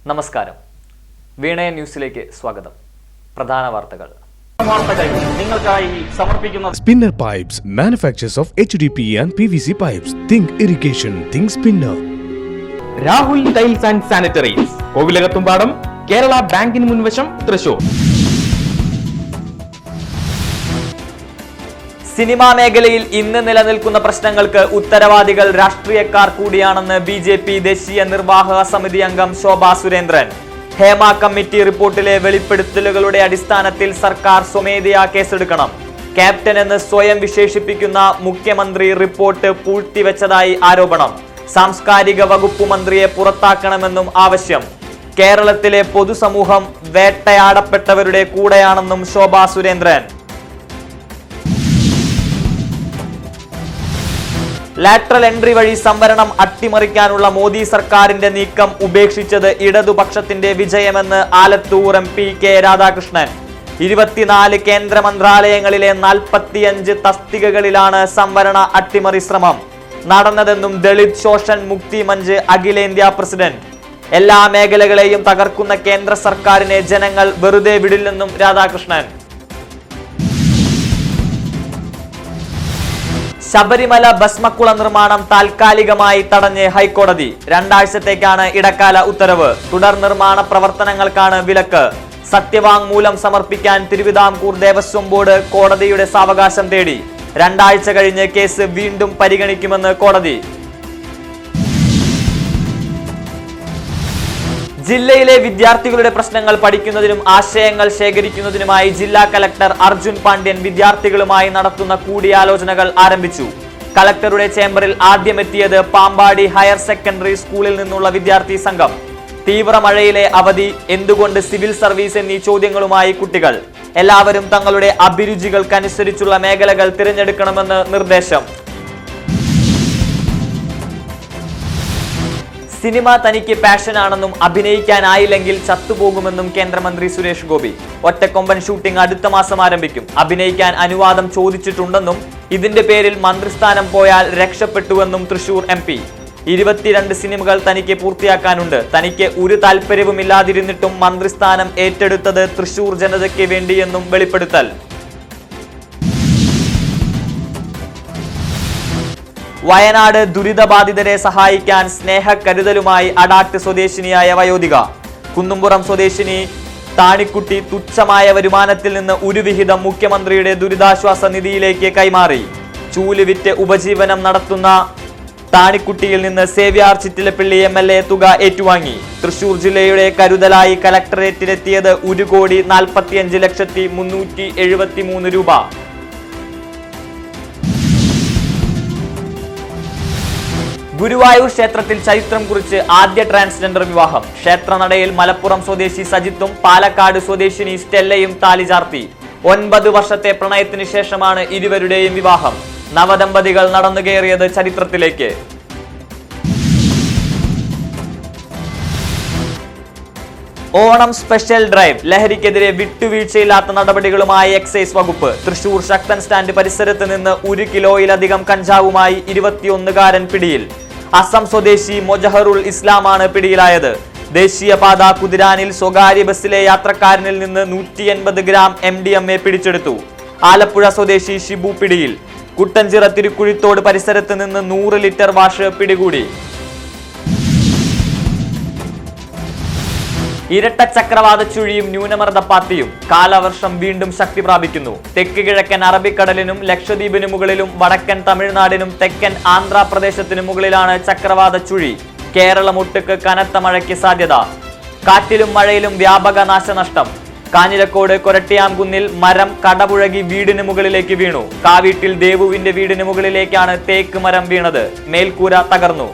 നമസ്കാരം. വീണയ ന്യൂസിലേക്ക് സ്വാഗതം. പ്രധാന വാർത്തകൾ. Spinner Pipes manufacturers of HDPE and PVC pipes. Think irrigation, think Spinner. Rahul tiles and sanitaries, Kovilakathumpadam, Kerala ബാങ്കിന് മുൻവശം, തൃശൂർ. സിനിമാ മേഖലയിൽ ഇന്ന് നിലനിൽക്കുന്ന പ്രശ്നങ്ങൾക്ക് ഉത്തരവാദികൾ രാഷ്ട്രീയക്കാർ കൂടിയാണെന്ന് BJP ദേശീയ നിർവാഹക സമിതി അംഗം ശോഭാ സുരേന്ദ്രൻ. ഹേമ കമ്മിറ്റി റിപ്പോർട്ടിലെ വെളിപ്പെടുത്തലുകളുടെ അടിസ്ഥാനത്തിൽ സർക്കാർ സ്വമേധയാ കേസെടുക്കണം. ക്യാപ്റ്റൻ എന്ന് സ്വയം വിശേഷിപ്പിക്കുന്ന മുഖ്യമന്ത്രി റിപ്പോർട്ട് പൂഴ്ത്തിവെച്ചതായി ആരോപണം. സാംസ്കാരിക വകുപ്പ് മന്ത്രിയെ പുറത്താക്കണമെന്നും ആവശ്യം. കേരളത്തിലെ പൊതുസമൂഹം വേട്ടയാടപ്പെട്ടവരുടെ കൂടെയാണെന്നും ശോഭാ സുരേന്ദ്രൻ. ലാറ്ററൽ എൻട്രി വഴി സംവരണം അട്ടിമറിക്കാനുള്ള മോദി സർക്കാരിന്റെ നീക്കം ഉപേക്ഷിച്ചത് ഇടതുപക്ഷത്തിന്റെ വിജയമെന്ന് ആലത്തൂർ MP കെ രാധാകൃഷ്ണൻ. 24 കേന്ദ്ര മന്ത്രാലയങ്ങളിലെ 45 തസ്തികകളിലാണ് സംവരണ അട്ടിമറി ശ്രമം നടന്നതെന്നും ദളിത് ശോഷൺ മുക്തി മഞ്ച് അഖിലേന്ത്യാ പ്രസിഡന്റ്. എല്ലാ മേഖലകളെയും തകർക്കുന്ന കേന്ദ്ര സർക്കാരിനെ ജനങ്ങൾ വെറുതെ വിടില്ലെന്നും രാധാകൃഷ്ണൻ. ശബരിമല ഭസ്മക്കുള നിർമ്മാണം താൽക്കാലികമായി തടഞ്ഞ് ഹൈക്കോടതി. 2 ആഴ്ചത്തേക്കാണ് ഇടക്കാല ഉത്തരവ്. തുടർ നിർമ്മാണ പ്രവർത്തനങ്ങൾക്കാണ് വിലക്ക്. സത്യവാങ്മൂലം സമർപ്പിക്കാൻ തിരുവിതാംകൂർ ദേവസ്വം ബോർഡ് കോടതിയുടെ സാവകാശം തേടി. 2 ആഴ്ച കഴിഞ്ഞ് കേസ് വീണ്ടും പരിഗണിക്കുമെന്ന് കോടതി. ജില്ലയിലെ വിദ്യാർത്ഥികളുടെ പ്രശ്നങ്ങൾ പഠിക്കുന്നതിനും ആശയങ്ങൾ ശേഖരിക്കുന്നതിനുമായി ജില്ലാ കലക്ടർ അർജുൻ പാണ്ഡ്യൻ വിദ്യാർത്ഥികളുമായി നടത്തുന്ന കൂടിയാലോചനകൾ ആരംഭിച്ചു. കലക്ടറുടെ ചേംബറിൽ ആദ്യമെത്തിയത് പാമ്പാടി ഹയർ സെക്കൻഡറി സ്കൂളിൽ നിന്നുള്ള വിദ്യാർത്ഥി സംഘം. തീവ്രമഴയിലെ അവധി, എന്തുകൊണ്ട് സിവിൽ സർവീസ് എന്നീ ചോദ്യങ്ങളുമായി കുട്ടികൾ. എല്ലാവരും തങ്ങളുടെ അഭിരുചികൾക്കനുസരിച്ചുള്ള മേഖലകൾ തിരഞ്ഞെടുക്കണമെന്ന് നിർദ്ദേശം. സിനിമ തനിക്ക് പാഷനാണെന്നും അഭിനയിക്കാനായില്ലെങ്കിൽ ചത്തുപോകുമെന്നും കേന്ദ്രമന്ത്രി സുരേഷ് ഗോപി. ഒറ്റക്കൊമ്പൻ ഷൂട്ടിംഗ് അടുത്ത മാസം ആരംഭിക്കും. അഭിനയിക്കാൻ അനുവാദം ചോദിച്ചിട്ടുണ്ടെന്നും ഇതിന്റെ പേരിൽ മന്ത്രിസ്ഥാനം പോയാൽ രക്ഷപ്പെട്ടുവെന്നും തൃശൂർ MP. 22 സിനിമകൾ തനിക്ക് പൂർത്തിയാക്കാനുണ്ട്. തനിക്ക് ഒരു താല്പര്യവുമില്ലാതിരുന്നിട്ടും മന്ത്രിസ്ഥാനം ഏറ്റെടുത്തത് തൃശൂർ ജനതയ്ക്ക് വേണ്ടിയെന്നും വെളിപ്പെടുത്തൽ. വയനാട് ദുരിതബാധിതരെ സഹായിക്കാൻ സ്നേഹക്കരുതലുമായി അടാട്ട് സ്വദേശിനിയായ വയോധിക. കുന്നുംപുറം സ്വദേശിനി താണിക്കുട്ടി തുച്ഛമായ വരുമാനത്തിൽ നിന്ന് ഒരു വിഹിതം മുഖ്യമന്ത്രിയുടെ ദുരിതാശ്വാസ നിധിയിലേക്ക് കൈമാറി. ചൂല് വിറ്റ് ഉപജീവനം നടത്തുന്ന താണിക്കുട്ടിയിൽ നിന്ന് സേവ്യാർ ചിറ്റിലപ്പിള്ളി MLA തുക ഏറ്റുവാങ്ങി. തൃശൂർ ജില്ലയുടെ കരുതലായി കലക്ടറേറ്റിലെത്തിയത് 1,45,373,000 രൂപ. ഗുരുവായൂർ ക്ഷേത്രത്തിൽ ചരിത്രം കുറിച്ച് ആദ്യ ട്രാൻസ്ജെൻഡർ വിവാഹം. ക്ഷേത്രനടയിൽ മലപ്പുറം സ്വദേശി സജിത്തും പാലക്കാട് സ്വദേശിനി സ്റ്റെല്ലയും താലി ചാർത്തി. 9 വർഷത്തെ പ്രണയത്തിന് ശേഷമാണ് ഇരുവരുടെയും വിവാഹം. നവദമ്പതികൾ നടന്നു കയറിയത് ചരിത്രത്തിലേക്ക്. Onam special drive. ലഹരിക്കെതിരെ വിട്ടുവീഴ്ചയില്ലാത്ത നടപടികളുമായി എക്സൈസ് വകുപ്പ്. തൃശൂർ ശക്തൻ സ്റ്റാൻഡ് പരിസരത്ത് നിന്ന് 1 കിലോയിലധികം കഞ്ചാവുമായി 21കാരൻ പിടിയിൽ. അസം സ്വദേശി മൊജഹറുൽ ഇസ്ലാമാണ് പിടിയിലായത്. ദേശീയപാത കുതിരാനിൽ സ്വകാര്യ ബസ്സിലെ യാത്രക്കാരനിൽ നിന്ന് 180 ഗ്രാം MDMA പിടിച്ചെടുത്തു. ആലപ്പുഴ സ്വദേശി ഷിബു പിടിയിൽ. കുട്ടഞ്ചിറ തിരുക്കുഴിത്തോട് പരിസരത്ത് നിന്ന് 100 ലിറ്റർ വാഷ് പിടികൂടി. ഇരട്ട ചക്രവാത ചുഴിയും ന്യൂനമർദ്ദപ്പാത്തിയും. കാലവർഷം വീണ്ടും ശക്തി പ്രാപിക്കുന്നു. തെക്ക് കിഴക്കൻ അറബിക്കടലിനും ലക്ഷദ്വീപിന് മുകളിലും വടക്കൻ തമിഴ്നാടിനും തെക്കൻ ആന്ധ്രാപ്രദേശത്തിനു മുകളിലാണ് ചക്രവാത ചുഴി. കേരളമൊട്ടുക്ക് കനത്ത മഴയ്ക്ക് സാധ്യത. കാറ്റിലും മഴയിലും വ്യാപക നാശനഷ്ടം. കാഞ്ഞിരക്കോട് കൊരട്ടിയാംകുന്നിൽ മരം കടപുഴകി വീടിന് മുകളിലേക്ക് വീണു. കാവീട്ടിൽ ദേവുവിന്റെ വീടിന് മുകളിലേക്കാണ് തേക്ക് മരം വീണത്. മേൽക്കൂര തകർന്നു.